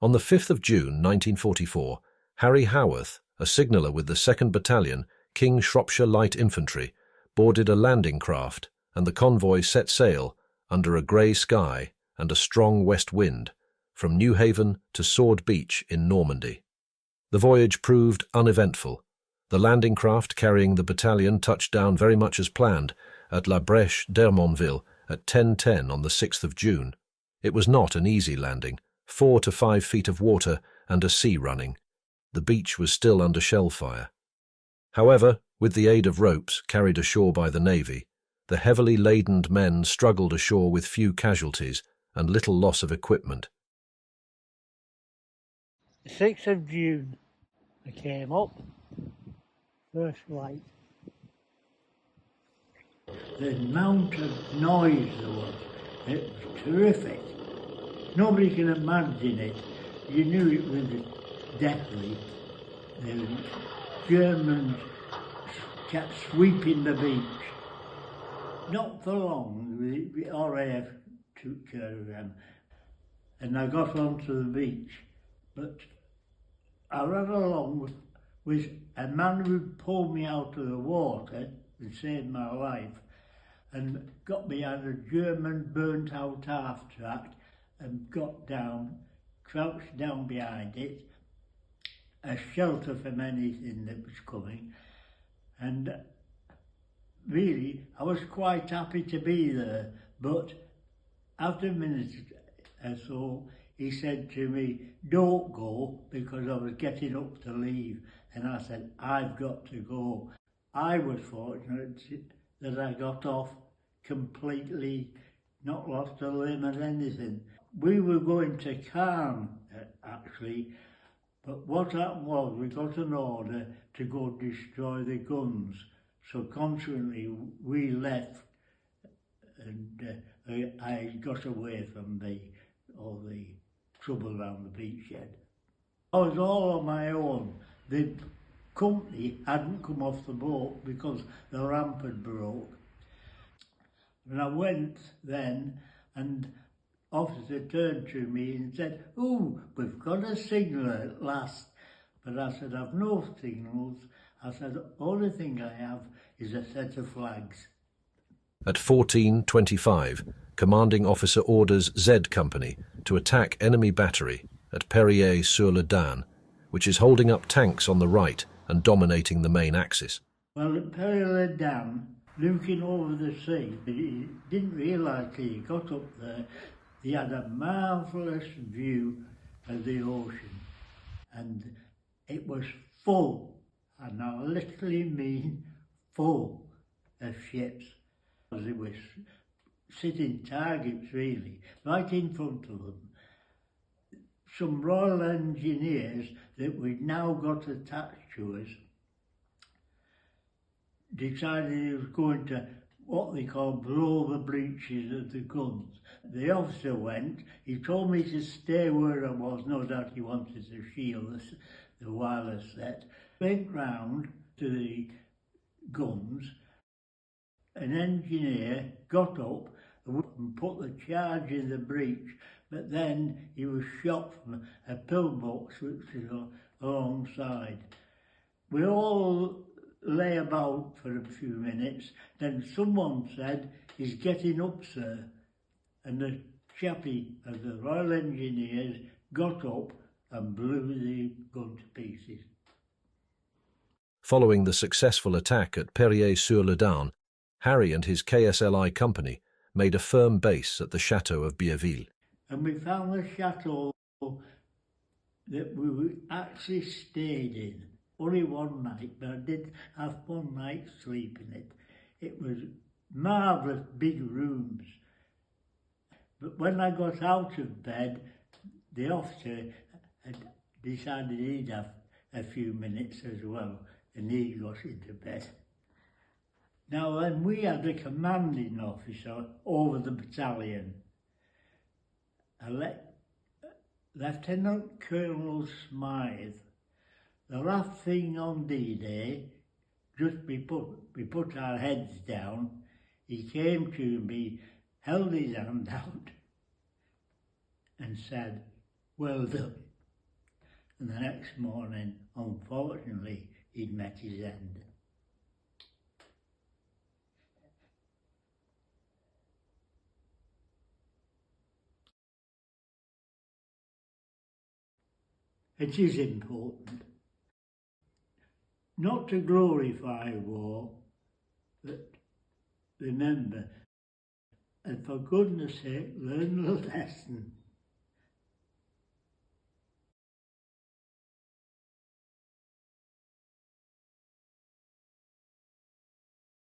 On the 5th of June 1944, Harry Howorth, a signaller with the 2nd Battalion, King Shropshire Light Infantry, boarded a landing craft, and the convoy set sail, under a grey sky and a strong west wind, from Newhaven to Sword Beach in Normandy. The voyage proved uneventful. The landing craft carrying the battalion touched down very much as planned at La Breche d'Hermanville at 10:10 on the 6th of June. It was not an easy landing, 4 to 5 feet of water and a sea running. The beach was still under shell fire. However, with the aid of ropes carried ashore by the Navy, the heavily laden men struggled ashore with few casualties and little loss of equipment. 6th of June, I came up, first light. The amount of noise there was, it was terrific. Nobody can imagine it. You knew it was deathly. The Germans kept sweeping the beach. Not for long, the RAF took care of them. And I got onto the beach. But I ran along with a man who pulled me out of the water and saved my life, and got behind a German burnt out half track and got down, crouched down behind it, a shelter from anything that was coming. And really, I was quite happy to be there, but after a minute or so, he said to me, "Don't go," because I was getting up to leave. And I said, "I've got to go." I was fortunate that I got off completely, not lost a limb or anything. We were going to Caen, actually, but what happened was we got an order to go destroy the guns. So consequently, we left, and I got away from all the trouble around the beachhead. I was all on my own. The company hadn't come off the boat because the ramp had broke. And I went then, and officer turned to me and said, "Oh, we've got a signal at last." But I said, "I've no signals." I said, "The only thing I have is a set of flags." At 14:25, Commanding Officer orders Z Company to attack enemy battery at Périers-sur-le-Dan, which is holding up tanks on the right and dominating the main axis. Well, at Périers-sur-le-Dan, looking over the sea, he didn't realise till he got up there, he had a marvellous view of the ocean, and it was full, and I literally mean full, of ships. They were sitting targets really, right in front of them. Some Royal Engineers that we'd now got attached to us decided he was going to what they call blow the breeches of the guns. The officer went, he told me to stay where I was, no doubt he wanted to shield the wireless set. Went round to the guns, an engineer got up and put the charge in the breech, but then he was shot from a pillbox which was alongside. We all lay about for a few minutes, then someone said, "He's getting up, sir." And the chappie of the Royal Engineers got up and blew the gun to pieces. Following the successful attack at Périers-sur-le-Dan, Harry and his KSLI company made a firm base at the Château of Biéville. And we found the chateau that we actually stayed in. Only one night, but I did have one night's sleep in it. It was marvellous big rooms. But when I got out of bed, the officer had decided he'd have a few minutes as well, and he got into bed. Now then, we had a commanding officer over the battalion, Lieutenant Colonel Smythe. The last thing on D-Day, just we put our heads down, he came to me, held his hand out and said, "Well done." and the next morning, unfortunately, he'd met his end. It is important not to glorify war, but remember, and for goodness sake, learn the lesson.